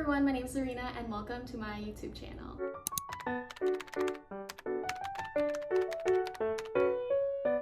everyone, my name is Zarina and welcome to my YouTube channel.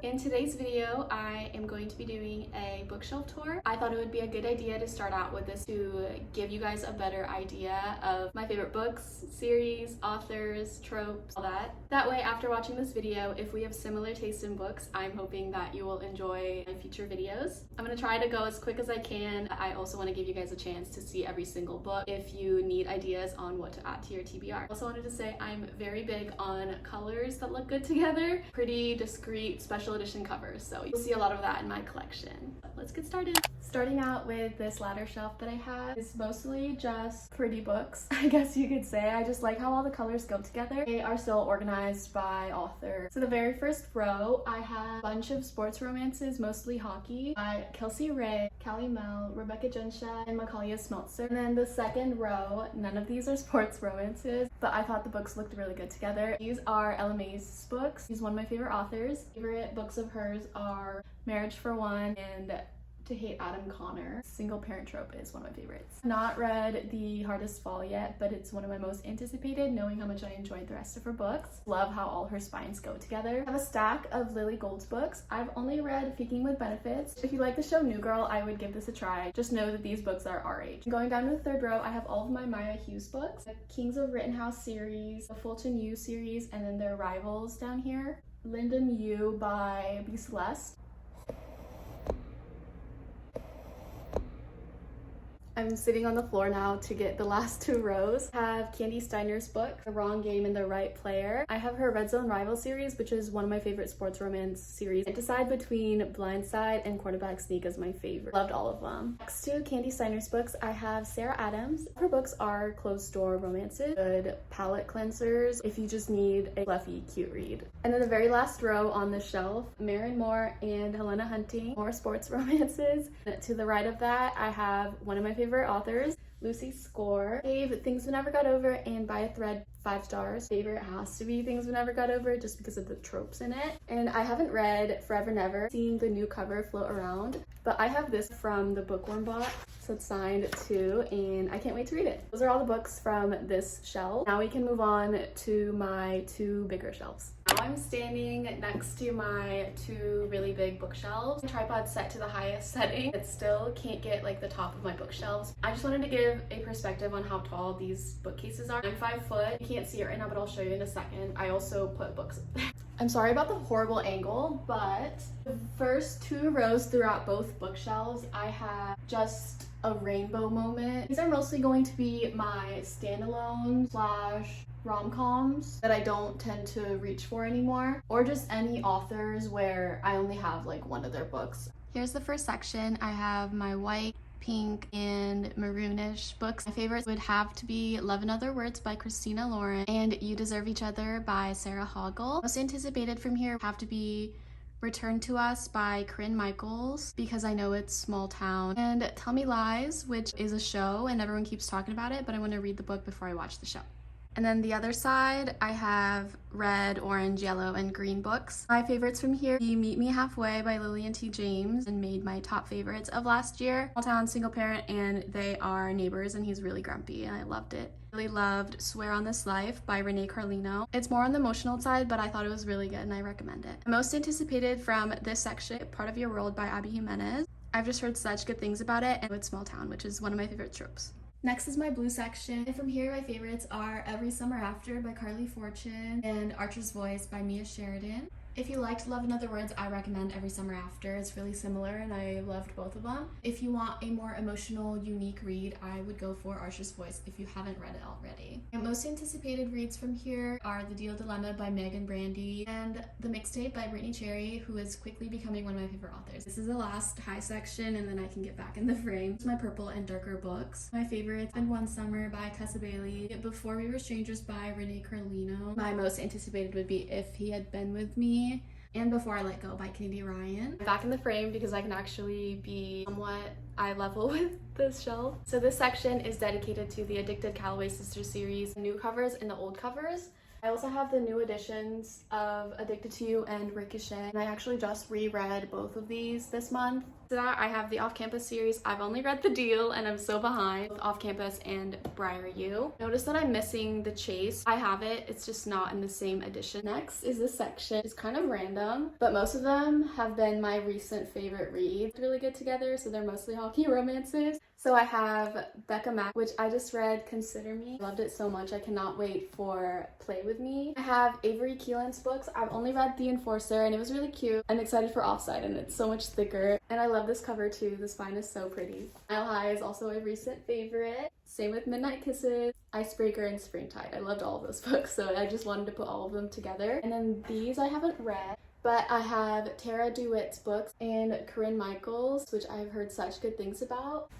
In today's video, I am going to be doing a bookshelf tour. I thought it would be a good idea to start out with this to give you guys a better idea of my favorite books, series, authors, tropes, all that. That way, after watching this video, if we have similar taste in books, I'm hoping that you will enjoy my future videos. I'm gonna try to go as quick as I can. I also want to give you guys a chance to see every single book if you need ideas on what to add to your TBR. Also wanted to say I'm very big on colors that look good together, pretty discreet special edition covers, so you'll see a lot of that in my collection. But let's get started. Starting out with this ladder shelf that I have is mostly just pretty books, I guess you could say. I just like how all the colors go together. They are still organized by author. So the very first row, I have a bunch of sports romances, mostly hockey, by Kelsey Ray, Callie Mel, Rebecca Gensha, and Macaulay Smeltzer. And then the second row, none of these are sports romances, but I thought the books looked really good together. These are Ella Mae's books. She's one of my favorite authors. Favorite books of hers are Marriage for One and To Hate Adam Connor. Single Parent Trope is one of my favorites. Not read The Hardest Fall yet, but it's one of my most anticipated, knowing how much I enjoyed the rest of her books. Love how all her spines go together. I have a stack of Lily Gold's books. I've only read Faking with Benefits. If you like the show New Girl, I would give this a try. Just know that these books are RH. Going down to the third row, I have all of my Maya Hughes books. The Kings of Rittenhouse series, the Fulton Yu series, and then their rivals down here. Lyndon Yu by B. Celeste. I'm sitting on the floor now to get the last two rows. I have Candy Steiner's book, The Wrong Game and the Right Player. I have her Red Zone Rival series, which is one of my favorite sports romance series. I decide between Blindside and Quarterback Sneak as my favorite. Loved all of them. Next to Candy Steiner's books, I have Sarah Adams. Her books are closed door romances, good palette cleansers if you just need a fluffy, cute read. And then the very last row on the shelf, Maren Moore and Helena Hunting, more sports romances. To the right of that, I have one of my favorite authors, Lucy Score. Gave Things We Never Got Over and By a Thread 5 stars. Favorite has to be Things We Never Got Over just because of the tropes in it. And I haven't read Forever Never, seen the new cover float around, but I have this from the Bookworm box, so it's signed too, and I can't wait to read it. Those are all the books from this shelf. Now we can move on to my two bigger shelves. Now I'm standing next to my two really big bookshelves. Tripod set to the highest setting. It still can't get like the top of my bookshelves. I just wanted to give a perspective on how tall these bookcases are. I'm 5 foot. You can't see it right now, but I'll show you in a second. I also put books up there. I'm sorry about the horrible angle, but the first two rows throughout both bookshelves, I have just a rainbow moment. These are mostly going to be my standalone / rom-coms that I don't tend to reach for anymore, or just any authors where I only have like one of their books. Here's the first section. I have my white, pink, and maroonish books. My favorites would have to be Love in Other Words by Christina Lauren and You Deserve Each Other by Sarah Hoggle. Most anticipated from here have to be Return to Us by Corinne Michaels, because I know it's small town, and Tell Me Lies, which is a show and everyone keeps talking about it, but I want to read the book before I watch the show. And then the other side, I have red, orange, yellow, and green books. My favorites from here, You Meet Me Halfway by Lillian T. James, and made my top favorites of last year. Small town, single parent, and they are neighbors, and he's really grumpy, and I loved it. Really loved Swear on This Life by Renee Carlino. It's more on the emotional side, but I thought it was really good, and I recommend it. Most anticipated from this section, Part of Your World by Abby Jimenez. I've just heard such good things about it, and it's small town, which is one of my favorite tropes. Next is my blue section, and from here my favorites are Every Summer After by Carly Fortune and Archer's Voice by Mia Sheridan. If you liked Love in Other Words, I recommend Every Summer After. It's really similar and I loved both of them. If you want a more emotional, unique read, I would go for Archer's Voice if you haven't read it already. My most anticipated reads from here are The Deal Dilemma by Megan Brandy and The Mixtape by Brittany Cherry, who is quickly becoming one of my favorite authors. This is the last high section and then I can get back in the frame. It's my purple and darker books. My favorites, And One Summer by Tessa Bailey, Before We Were Strangers by Renee Carlino. My most anticipated would be If He Had Been With Me and Before I Let Go by Kennedy Ryan. I'm back in the frame because I can actually be somewhat eye level with this shelf. So this section is dedicated to the Addicted Calloway Sisters series, the new covers and the old covers. I also have the new editions of Addicted to You and Ricochet, and I actually just reread both of these this month. To that, I have the Off Campus series. I've only read The Deal and I'm so behind with Off Campus and Briar U. Notice that I'm missing The Chase. I have it, it's just not in the same edition. Next is this section. It's kind of random, but most of them have been my recent favorite reads. Really good together, so they're mostly hockey romances. So I have Becca Mack, which I just read Consider Me. Loved it so much. I cannot wait for Play With Me. I have Avery Keelan's books. I've only read The Enforcer and it was really cute. I'm excited for Offside and it's so much thicker. And I love this cover too. The spine is so pretty. Mile High is also a recent favorite. Same with Midnight Kisses, Icebreaker, and Springtide. I loved all of those books, so I just wanted to put all of them together. And then these I haven't read, but I have Tara DeWitt's books and Corinne Michaels, which I've heard such good things about.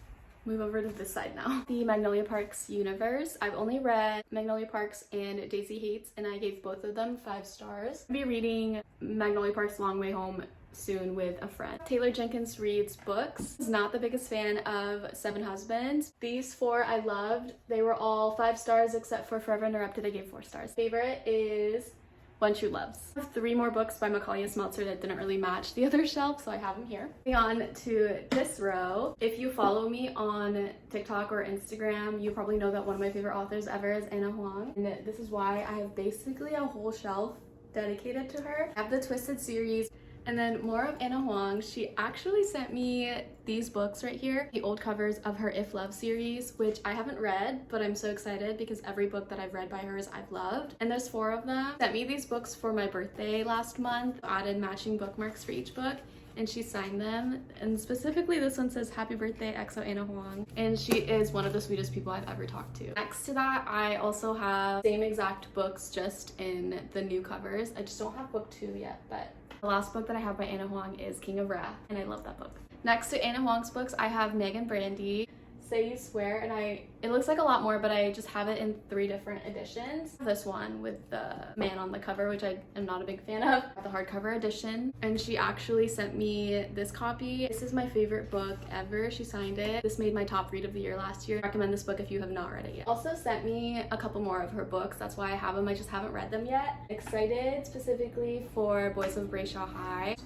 Move over to this side now. The Magnolia Parks universe. I've only read Magnolia Parks and Daisy Hates, and I gave both of them 5 stars. I'll be reading Magnolia Parks Long Way Home soon with a friend. Taylor Jenkins Reid's books. I was not the biggest fan of Seven Husbands. These 4 I loved. They were all 5 stars except for Forever Interrupted. I gave 4 stars. Favorite is One True Loves. I have 3 more books by Macaulay Smeltzer that didn't really match the other shelf, so I have them here. Moving on to this row. If you follow me on TikTok or Instagram, you probably know that one of my favorite authors ever is Anna Huang, and this is why I have basically a whole shelf dedicated to her. I have the Twisted series, and then more of Anna Huang. She actually sent me these books right here, the old covers of her If Love series, which I haven't read, but I'm so excited because every book that I've read by hers I've loved. And there's 4 of them. Sent me these books for my birthday last month, added matching bookmarks for each book, and she signed them. And specifically this one says, "Happy birthday, EXO Anna Huang." And she is one of the sweetest people I've ever talked to. Next to that, I also have same exact books, just in the new covers. I just don't have book 2 yet, but the last book that I have by Anna Huang is King of Wrath, and I love that book. Next to Anna Huang's books, I have Megan Brandy, Say You Swear, and it looks like a lot more, but I just have it in 3 different editions. This one with the man on the cover, which I am not a big fan of, the hardcover edition, and she actually sent me this copy. This is my favorite book ever. She signed it. This made my top read of the year last year. I recommend this book if you have not read it yet. Also sent me a couple more of her books. That's why I have them. I just haven't read them yet. Excited specifically for Boys of Brayshaw High.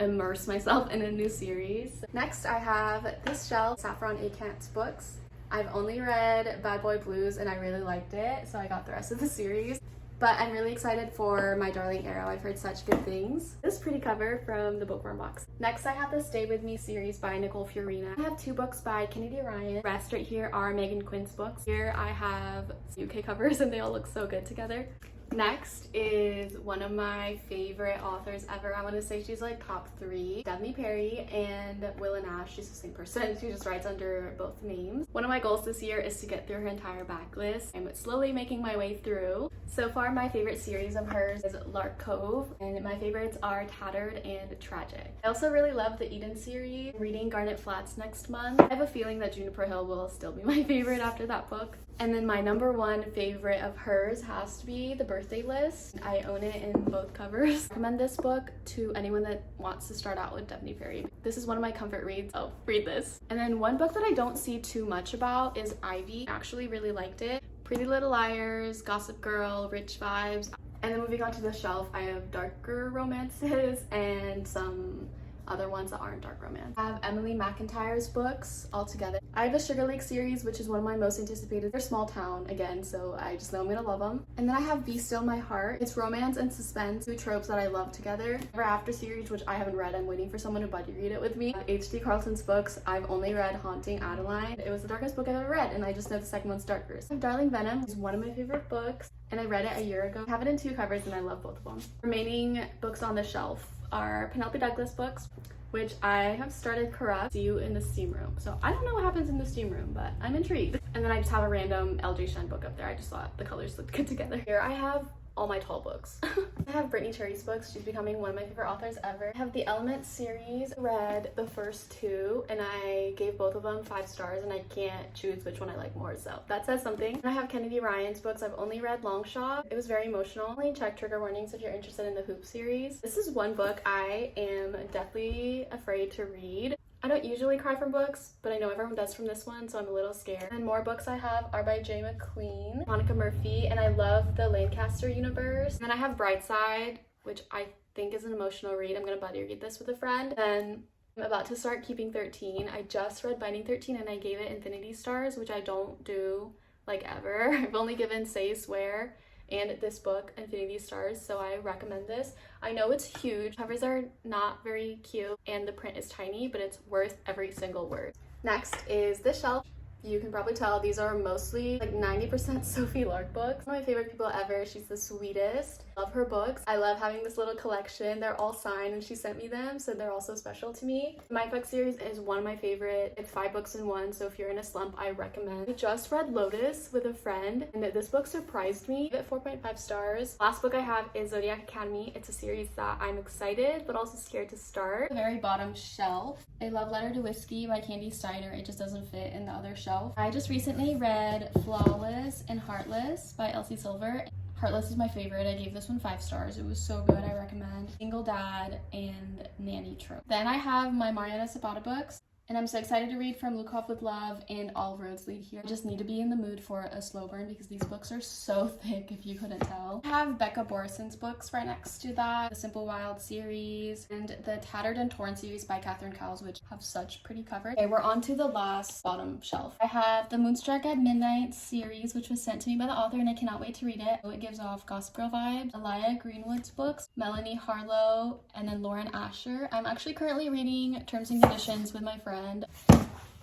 Immerse myself in a new series. Next, I have this shelf, Saffron Akant's books. I've only read Bad Boy Blues and I really liked it, so I got the rest of the series. But I'm really excited for My Darling Arrow. I've heard such good things. This pretty cover from the Bookworm box. Next, I have the Stay With Me series by Nicole Fiorina. I have 2 books by Kennedy Ryan. The rest right here are Megan Quinn's books. Here I have UK covers and they all look so good together. Next is one of my favorite authors ever. I want to say she's like top 3. Devney Perry and Willa Nash. She's the same person. She just writes under both names. One of my goals this year is to get through her entire backlist. I'm slowly making my way through. So far, my favorite series of hers is Lark Cove, and my favorites are Tattered and Tragic. I also really love the Eden series. I'm reading Garnet Flats next month. I have a feeling that Juniper Hill will still be my favorite after that book. And then my number 1 favorite of hers has to be The Birthday List. I own it in both covers. I recommend this book to anyone that wants to start out with Devney Perry. This is one of my comfort reads, so read this. And then one book that I don't see too much about is Ivy. I actually really liked it. Pretty Little Liars, Gossip Girl, Rich Vibes. And then moving on to the shelf, I have darker romances and some other ones that aren't dark romance. I have Emily McIntyre's books all together. I have the Sugar Lake series, which is one of my most anticipated. They're small town again, so I just know I'm gonna love them. And then I have Be Still My Heart. It's romance and suspense, 2 tropes that I love together. Ever After series, which I haven't read. I'm waiting for someone to buddy read it with me. H.D. Carlton's books. I've only read Haunting Adeline. It was the darkest book I've ever read, and I just know the second one's darker. So Darling Venom is one of my favorite books, and I read it a year ago. I have it in 2 covers, and I love both of them. Remaining books on the shelf are Penelope Douglas books, which I have started Corrupt. See You in the Steam Room. So I don't know what happens in the steam room, but I'm intrigued. And then I just have a random LJ Shen book up there. I just thought the colors looked good together. Here I have all my tall books. I have Brittany Cherry's books. She's becoming one of my favorite authors ever. I have the Element series. I read the first 2 and I gave both of them 5 stars, and I can't choose which one I like more, so that says something. And I have Kennedy Ryan's books. I've only read Long Shot. It was very emotional. Only check trigger warnings if you're interested in the Hoop series. This is one book I am deathly afraid to read. I don't usually cry from books, but I know everyone does from this one, so I'm a little scared. And more books I have are by Jay McQueen, Monica Murphy, and I love the Lancaster universe. And then I have Brightside, which I think is an emotional read. I'm gonna buddy read this with a friend. Then I'm about to start Keeping 13. I just read Binding 13 and I gave it infinity stars, which I don't do like ever. I've only given Say Swear and this book infinity stars, so I recommend this. I know it's huge, covers are not very cute, and the print is tiny, but it's worth every single word. Next is this shelf. You can probably tell these are mostly like 90% Sophie Lark books. One of my favorite people ever. She's the sweetest. Love her books. I love having this little collection. They're all signed and she sent me them, so they're also special to me. My book series is one of my favorite. It's 5 books in one, so if you're in a slump, I recommend. I just read Lotus with a friend, and this book surprised me. I give it 4.5 stars. Last book I have is Zodiac Academy. It's a series that I'm excited but also scared to start. The very bottom shelf, A Love Letter to Whiskey by Candy Steiner. It just doesn't fit in the other shelf. I just recently read Flawless and Heartless by Elsie Silver. Heartless is my favorite. I gave this one 5 stars. It was so good. I recommend. Single Dad and Nanny Trope. Then I have my Mariana Zapata books. And I'm so excited to read From Lukov with Love and All Roads Lead Here. I just need to be in the mood for a slow burn because these books are so thick, if you couldn't tell. I have Becca Borison's books right next to that, the Simple Wild series, and the Tattered and Torn series by Catherine Cowles, which have such pretty covers. Okay, we're on to the last bottom shelf. I have the Moonstruck at Midnight series, which was sent to me by the author, and I cannot wait to read it. It gives off Gossip Girl vibes. Elia Greenwood's books, Melanie Harlow, and then Lauren Asher. I'm actually currently reading Terms and Conditions with my friend.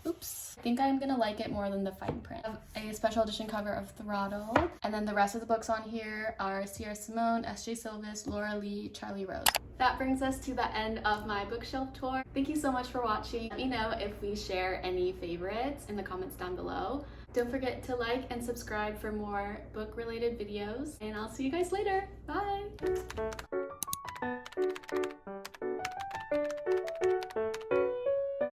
Oops. I think I'm gonna like it more than the fine print. I have a special edition cover of Throttled. And then the rest of the books on here are Sierra Simone, S.J. Silvis, Laura Lee, Charlie Rose. That brings us to the end of my bookshelf tour. Thank you so much for watching. Let me know if we share any favorites in the comments down below. Don't forget to like and subscribe for more book-related videos. And I'll see you guys later. Bye!